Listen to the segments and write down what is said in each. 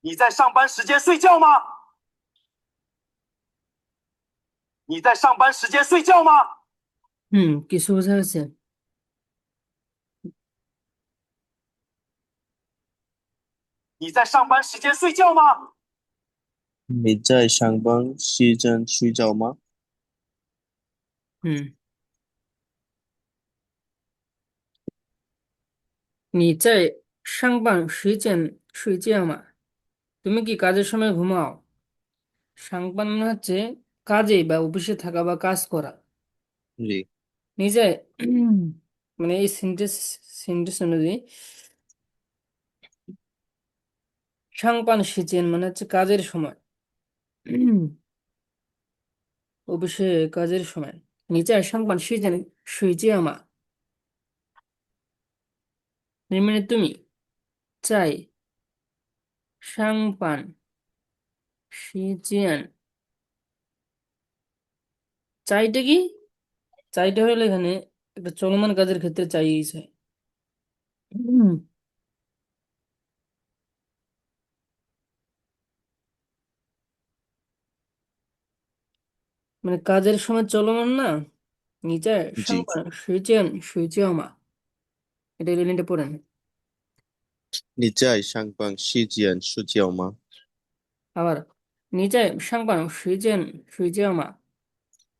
你在上班时间睡觉吗？你在上班时间睡觉吗？কিছু বোঝা গেছে?你在上班时间睡觉吗？你在上班时间睡觉吗？হুম你在上班时间睡觉吗? তুমি কি কাজের সময় ঘুমাও? সাংবান মানে হচ্ছে কাজে বা অফিসে থাকা বা কাজ করা। জি। নিজে মানে এই সেন্টেন্স অনুযায়ী সাংপান সিজেন মানে হচ্ছে কাজের সময়, অফিসে কাজের সময়। নিজে সাংপান সিজেন শুইছে আমা মানে তুমি চাই সাংপান সিজেন, চাইটা কি? চাইটা হলো এখানে একটা চলমান কাজের ক্ষেত্রে চাইছে। মানে কাজের সময় চলমান না, নিচে জি। সাংপান সিজেন শুইছে আমা, এটা লাইনটা পড়েন। 你在上班时间睡觉吗？আবার নিচে সাংপান সিজেন শুইছে আমা,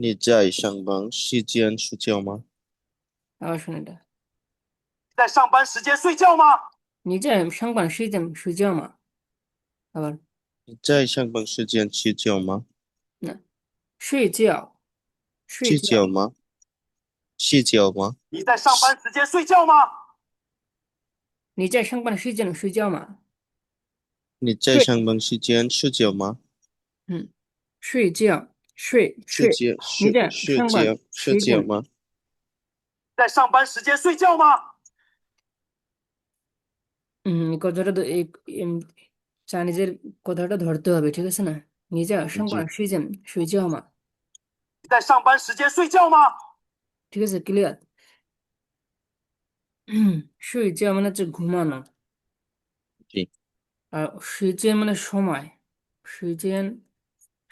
你在上班时间睡觉吗？আবার শুনে এটা।在上班时间睡觉吗？নিচে সাংপান সিজেন শুইছে আমা, আবার你在上班时间睡觉吗？না, 睡觉睡睡觉。觉吗？睡觉吗？你在上班时间睡觉吗？你在上班时间睡觉吗？你在对，上班时间睡觉吗？嗯，睡觉，睡睡。睡觉你在上班睡时间，觉吗？在上班时间睡觉吗？কথাটা তো চাইনিজের কথাটা ধরতে হবে, ঠিক আছে না? নিজে সাংবান জি। সিজন সূর্য মা, 你在上班时间睡觉吗？ঠিক আছে, ক্লিয়ার? সূর্য মানে হচ্ছে ঘুমানো, জি। আর সূর্য মানে সময়, সূর্য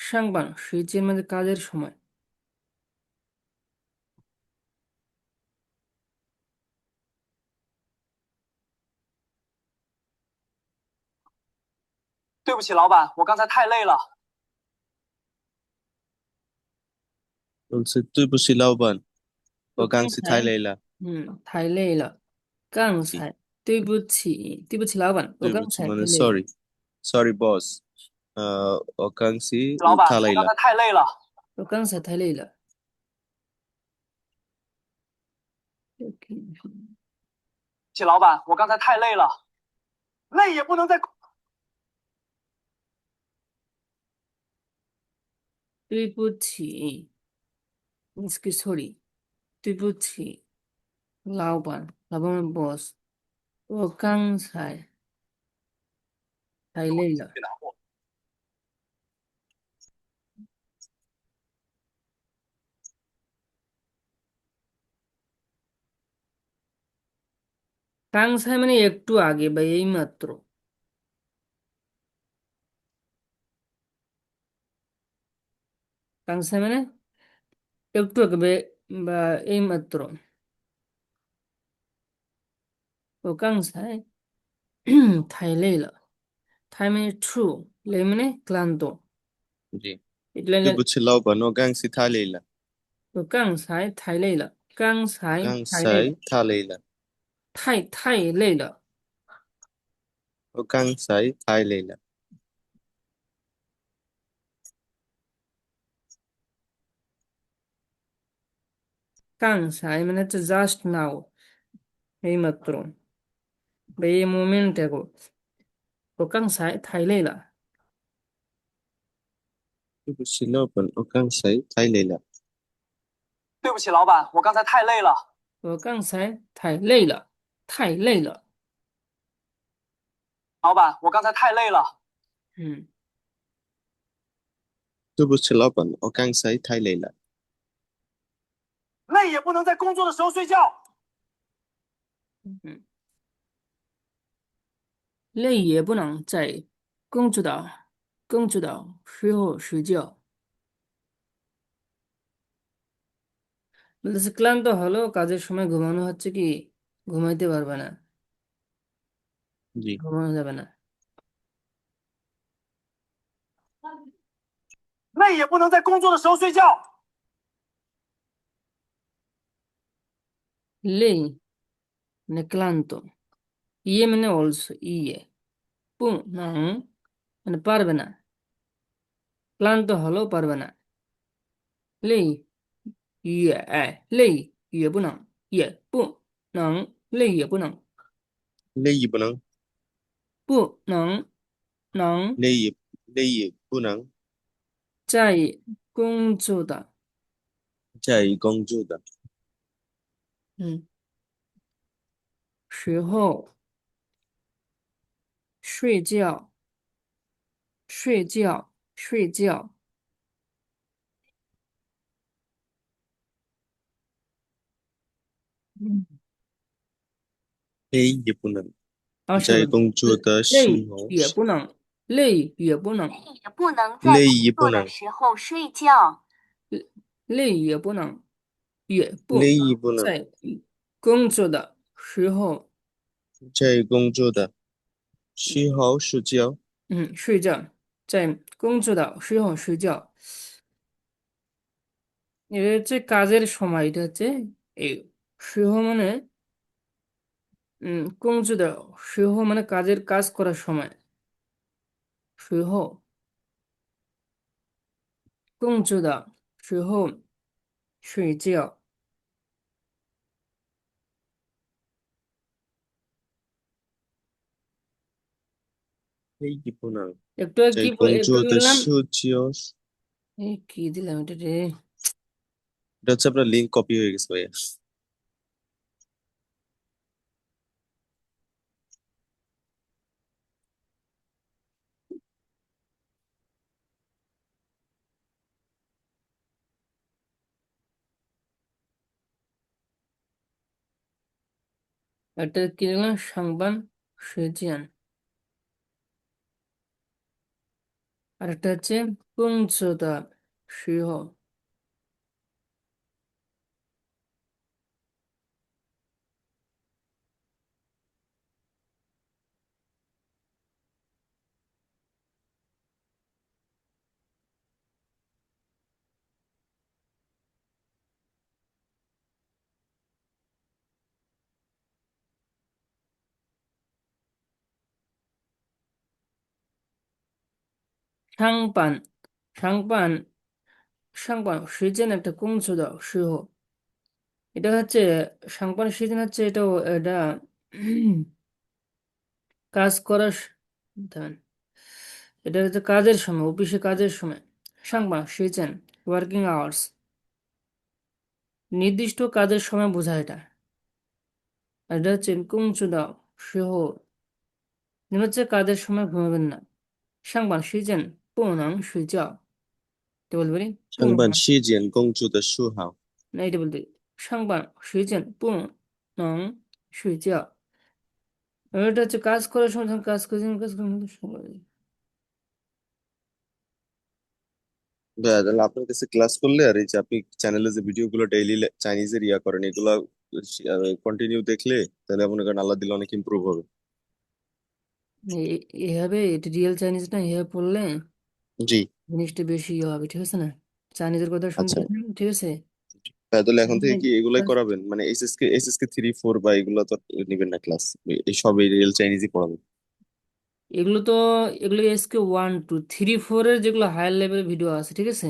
সাংবান সূর্য মানে কাজের সময়. 对不起，老板，我刚才太累了。বলছে তুই বুঝি লাভবান, 我 ও 刚 গাংছি 才 থাই লাইলা। 太累了，刚 জি। 才对不起老板，我 তুই 刚 বুঝছি 才太 মানে 累了。সরি, সরি বস, ও গাংছি 老板，我刚 থালাইলা। 才太累了。我刚才太累了。谢老板，我刚才太累了，累也不能再。对不起，sorry，对不起，老板 boss，我刚才太累了。刚才মানে একটু আগে বা এই মাত্র, কাংসাই মানে একটু আগে বা এই মাত্র. ও কাংসাই 太累了, 太মানে ট্রু, লে মানে ক্লান্ত. জি। এটা 对不起老板，我刚是太累了。我刚才太累了，刚才刚太累了，才太累了，太累了，我刚才太累了。刚才মানে হচ্ছে জাস্ট নাও, এই মাত্র বা এই মোমেন্ট এগো. 我刚才太累了，对不起老板，我刚才太累了。对不起，老板，我刚才太累了。我刚才太累了，太累了。老板，我刚才太累了，嗯对不起老板，我刚才太累了。累也不能在工作的时候睡觉。嗯，累也不能在更知道，更知道，睡后睡觉。বলতেছে ক্লান্ত হলেও কাজের সময় ঘুমানো হচ্ছে কি ঘুমাইতে পারবে না, জি। ঘুমানো যাবে না। 累也不能在工作的时候睡觉。লেই মানে ক্লান্ত, ইয়ে মানে অলসো ইয়ে, পু না মানে পারবে না, ক্লান্ত হলেও পারবে না। লেই ইয়ে লেই ইয়ে不能也不能累也不能累也不能，不能能累也不能在工作的在工作的嗯时候睡觉睡觉。嗯，累也不能啊是不在工作的时累候也不能累也不能也不能在累工也不能作的时候睡觉。累也不能也不累也能不能在工作的时候在工作的时候睡觉。睡觉，在工作的时候睡觉। এটা হচ্ছে কাজের সময়, এটা হচ্ছে এই সৃহ মানে工作的সৃহ মানে কাজের কাজ করার সময়, সৃহ 工作的时候睡觉。累也不能 একটু কি 在工 একটু作 কি 的 বললাম, 时候，এই কি দিলাম এটা রে, এটা হচ্ছে আপনার লিঙ্ক কপি হয়ে গেছে ভাইয়া। এটা কি দিলাম সাংবান সেজিয়ান, আর একটা হচ্ছে 工作的时候上班上班上班 时间 একটা 工作的时候, এটা হচ্ছে সাংবান সেদিন হচ্ছে এটা এটা কাজ করার দাঁড়ান, এটা হচ্ছে কাজের সময়, অফিসে কাজের সময়। সাংবান সেজেন ওয়ার্কিং আওয়ার্স, নির্দিষ্ট কাজের সময় বোঝায় এটা। আর এটা হচ্ছে কুংচুদা সেহ, হচ্ছে কাজের সময় ঘুমাবেন না। সাংবান সেজেন পুনং সুইজাও, এটা বলতে পারি 上班 পুনং, 时间工作的时候，না এটা বলতে সাংবান সেজেন পুনং সুইজাও। আর এটা হচ্ছে কাজ করার সময় যখন কাজ করছেন কাজ করার সময়। তাহলে আপনার কাছে ক্লাস করলে আর এই যে আপনি চ্যানেলে যে ভিডিও গুলো ডেইলি চাইনিজের ইয়া করেন এগুলা কন্টিনিউ দেখলে তাহলে মনে করেন আল্লাহ দিলে অনেক ইমপ্রুভ হবে। এভাবে এটা রিয়েল চাইনিজ না, এভাবে পড়লে জি। জিনিসটা বেশি ইয়ে হবে, ঠিক আছে না? চাইনিজের কথা আচ্ছা, শুনতেছেন, ঠিক আছে? তাহলে এখন থেকে মানে কি এগুলাই করাবেন, মানে এসএসকে 3 4 বা এগুলো তো নিবেন না ক্লাস, এই সবই রিয়েল চাইনিজই পড়াবেন। এগুলো তো এগুলো এসকে 1 2 3 4 এর যেগুলো হায়ার লেভেল ভিডিও আছে, ঠিক আছে?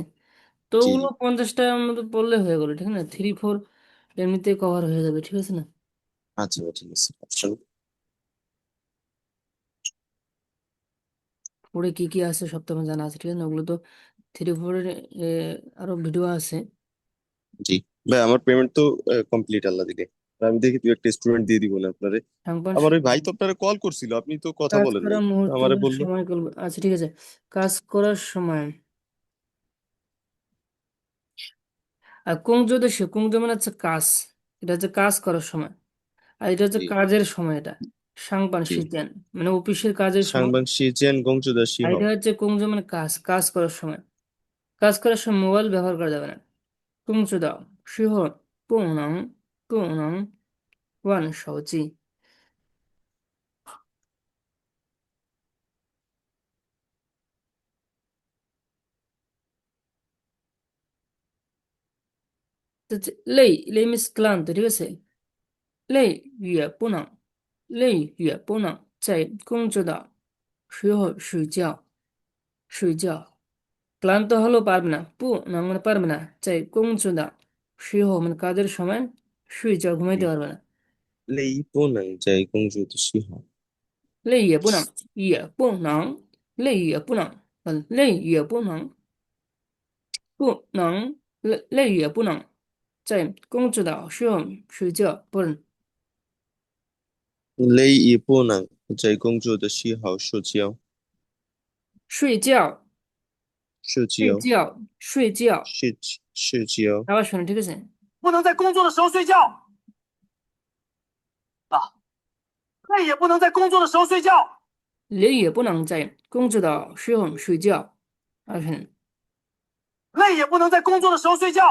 তো জি ওগুলো জি। 50টার মতো পড়লে হয়ে গেলো, ঠিক না? 3 4 এমনিতে কভার হয়ে যাবে, ঠিক আছে না? আচ্ছা ভাই, ঠিক আছে, অপশন। পরে কি কি আছে সব তো আমার জানা আছে, ঠিক আছে না? ওগুলো তো 3 4 এর আরো ভিডিও আছে। জি ভাই, আমার পেমেন্ট তো কমপ্লিট আল্লাহ দিলে। আমি দেখি তুই একটা স্টুডেন্ট দিয়ে দিব না আপনারে। সাংবান আমার ওই ভাই তো আপনারে কল করছিল, আপনি তো কথা কাজ বলেন নাই, করার মুহূর্ত আমারে বললো। সময় আচ্ছা ঠিক আছে, কাজ করার সময়। আর কুংজো মানে হচ্ছে কাজ, এটা হচ্ছে কাজ করার সময়, আর এটা হচ্ছে জি কাজের সময় এটা। সাংবান জি শিজেন মানে অফিসের কাজের সময়। 上班时间工作的时 আর এটা 候， হচ্ছে কুংজো মানে কাজ কাজ করার সময়। কাজ করার সময় মোবাইল ব্যবহার করা যাবে না। কুংজো দাও শিহ পুনং পুনং ওয়ান সৌজি।累累 means ক্লান্ত, ঠিক আছে? 累也不能累也不能在工作的时候睡觉睡觉。ক্লান্ত হলেও পারবে না, পু না মানে পারবে না, চাই কংচুদা শুয়ে মানে কাজের সময় শুয়ে যাও, ঘুমাইতে পারবে না। 累不能在工作的时候，累也不能也不能累也不能累也不能不能累也不能在工作的时候睡觉，不能累也不能在工作的时候社交，睡觉社交，睡觉睡觉。社社交，আবার শোনো, ঠিক আছে? 不能在工作的时候睡觉啊，累也不能在工作的时候睡觉。累也不能在工作的时候睡觉。আবার শোনেন, 累也不能在工作的时候睡觉。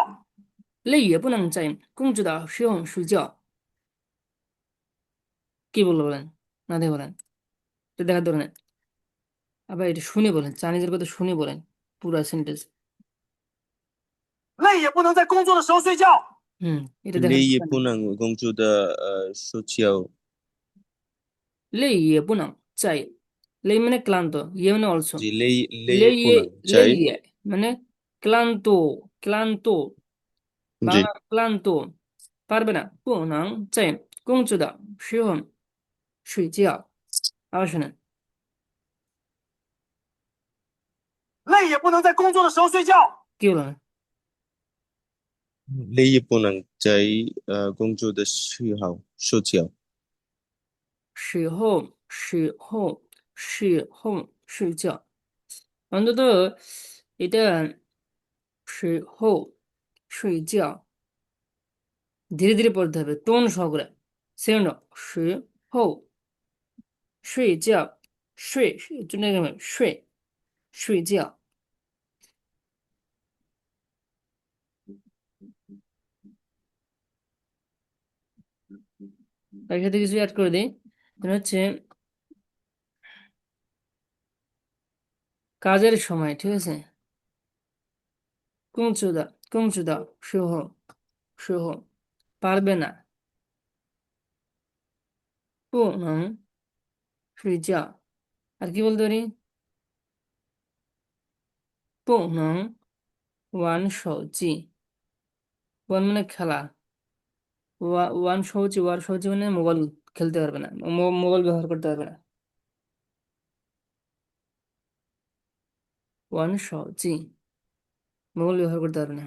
累也不能在工作的时候睡觉। কি বলবো বলেন? না দেখে বলেন, এটা দেখার দরকার নেই। আবার এটা শুনে বলেন, চাইনিজের কথা শুনে বলেন পুরো সেন্টেন্স। 累也不能在工作的时候睡觉。এটা দেখার 累也 দরকার নেই। 不能工作的社交，累也不能在累মানে ক্লান্ত, ইয়ে মানে অলসো, 即累不 লেইয়ে 能在， লেইয়ে মানে ক্লান্ত ক্লান্ত, 即 বাংলা ক্লান্ত, পারবে না, 不能在工作的时候睡觉。আবার শোনেন, 累也不能在工作的时候睡觉。কি বলবেন? 累也不能在工作的时候社交，时候睡觉, অন্তত এটা 时候睡觉 ধীরে ধীরে পড়তে হবে, টোন সহকারে। সেকেন্ড, 时候睡觉睡就那个睡觉。তার সাথে কিছু অ্যাড করে দিই, সেটা হচ্ছে কাজের সময়, ঠিক আছে? 工作的时候পারবে না, 不能睡觉। আর কি বলতে পারি? 不能玩手机, ওয়ান মানে খেলা, ওয়ান সৌজি মানে মোবাইল খেলতে পারবে না, মোবাইল ব্যবহার করতে পারবে না। ওয়ান সৌজি মোবাইল ব্যবহার করতে পারবে না।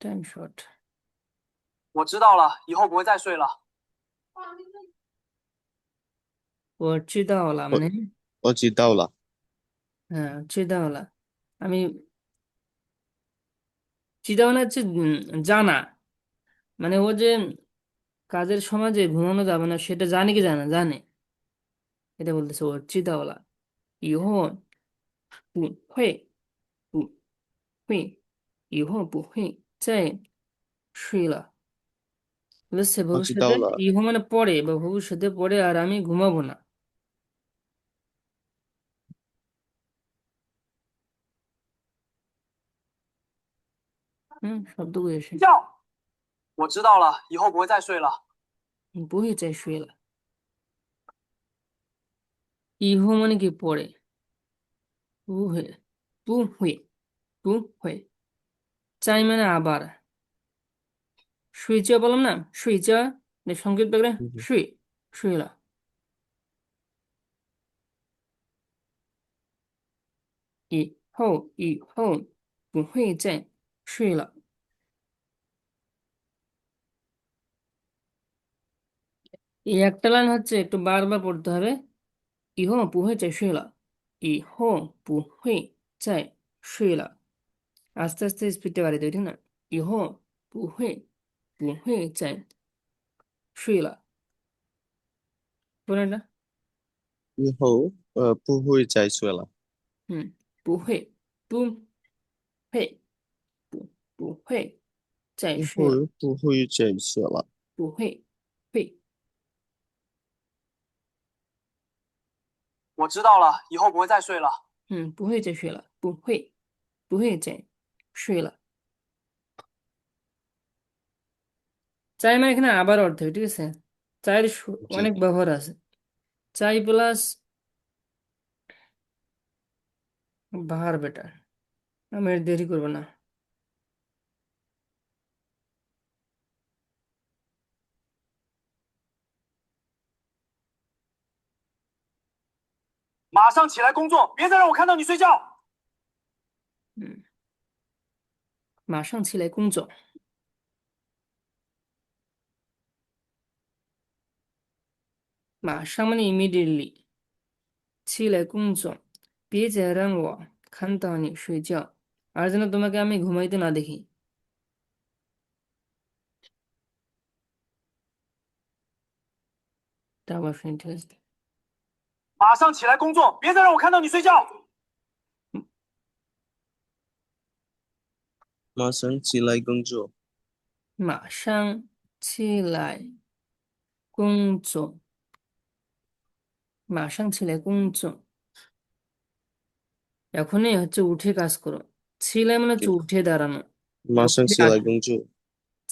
Time short. 我知道了，以后不会再睡了。ও চিদাওয়ালা 我 মানে, 我知道了， হ্যাঁ চিদাওয়ালা, আমি চিদাওয়ালা হচ্ছে জানা, মানে ও যে কাজের সময় যে ঘুমানো যাবে না সেটা জানে কি জানে, জানে, এটা বলতেছে ও চিদাওয়ালা। 以后不会再睡了, বুঝছে? 我知 ভবিষ্যতে 道了， ইহো মানে পরে, বা ভবিষ্যতে পরে আর আমি ঘুমাবো না। শব্দ করে এসে 觉，我知道了，以后不会再睡了。 不会再睡了. ইহো মানে কি পরে, 不会চাই মানে আবার, 睡觉 বললাম না, 睡觉 সংকেত বাগড়ে 睡了. 以后不会再睡了. এই একটা লাইন হচ্ছে একটু বারবার পড়তে হবে, 以后不会再睡了, 以后不会再睡了. আস্তে আস্তে স্পিডটা বাড়িয়ে দেবে, ঠিক না? 以后不会不会再睡了。不能的，以后不会再睡了，不会不会不会再以睡了。后不会再睡了。不会会我知道了，以后不会再睡了。不会再睡了。不会再睡了। চাই মানে এখানে আবার অর্থ, ঠিক আছে? চাইয়ের জি। অনেক ব্যবহার আছে. চাই প্লাস ভার্ব, এটা আমি আর দেরি করবো না. 马上起来工作，别再让我看到你睡觉。嗯，马上起来工作. 马上মানে immediately. 起来工作, 别再让我看到你睡觉. আর যেন তোমাকে আমি ঘুমাইতে না দেখি. এটা আবার শুনি, ঠিক আছে? 马上起来工作，别再让我看到你睡觉。马上起来工作。马上起来工作. 马上起来工作. এখনই হচ্ছে উঠে কাজ করো. ছিলে মানে হচ্ছে উঠে দাঁড়ানো. 马上 উঠে 起来 আসা. 工作。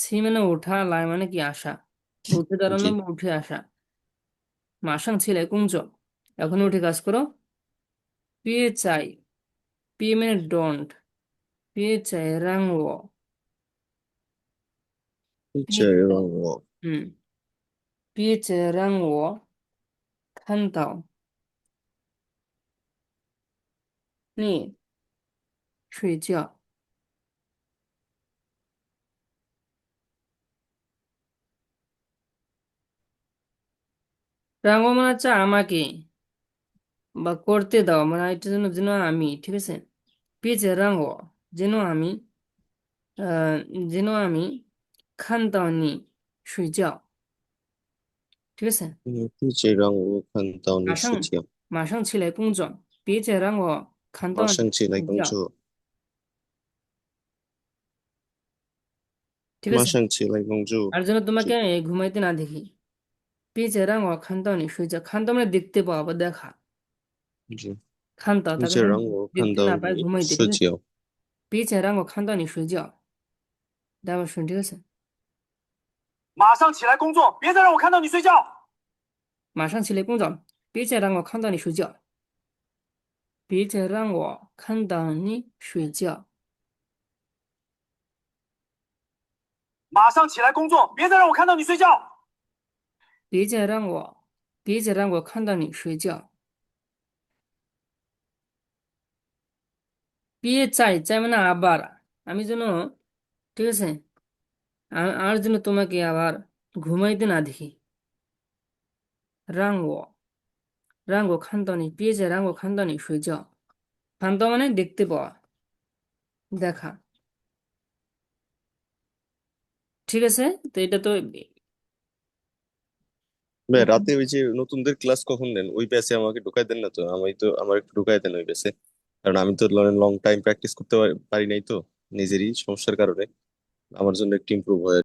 ছি মানে ওঠা, লাই মানে কি আসা. উঠে দাঁড়ানো জি। বা উঠে আসা. 马上起来工作. এখন উঠে কাজ করো. 别再, 别 মানে don't. 别再让我, 这让我别再让我看到你睡觉. রাঙো মানে হচ্ছে আমাকে বা করতে দাও, মানে এটা যেন যেন আমি, ঠিক আছে? পেজে রাঙো, যেন আমি, আহ, যেন আমি 看到你睡觉. ঠিক আছে? 并且让我看到你马上睡觉。马上起来工作，别再让我看到你马上起来睡觉. 工作。ঠিক আছে? 马上起来工作。 আর যেন তোমাকে জি। আমি ঘুমাইতে না দেখি. 别再让我看到你睡觉. 看到মানে দেখতে পাওয়া বা দেখা. জি। 看到 并 তাকে 且 যেন 让我看 দেখতে 到 না পায়, 你 ঘুমাইতে, 睡 ঠিক আছে? 觉。别再让我看到你睡觉. এটা আবার শুন, ঠিক আছে? 马上起来工作，别再让我看到你睡觉。马上起来工作，别再让我看到你睡觉. 别再让我看到你睡觉. 马上起来工作，别再让我看到你睡觉。别再让我，别再让我看到你睡觉. 别再, চাই মানে আবার. আমি যেন, ঠিক আছে, আর যেন তোমাকে আবার ঘুমাইতে না দেখি. 让我看到你, 别再让我看到你睡觉. 看到মানে দেখতে পাওয়া, দেখা. ঠিক আছে? তো এটা তো ভাই রাতে ওই যে নতুনদের ক্লাস কখন দেন ওই ব্যাচে আমাকে ঢুকাই দেন না তো, আমি তো আমার একটু ঢুকাই দেন ওই ব্যাচে, কারণ আমি তো লং টাইম প্র্যাকটিস করতে পারি নাই তো নিজেরই সমস্যার কারণে, আমার জন্য একটু ইমপ্রুভ হয়।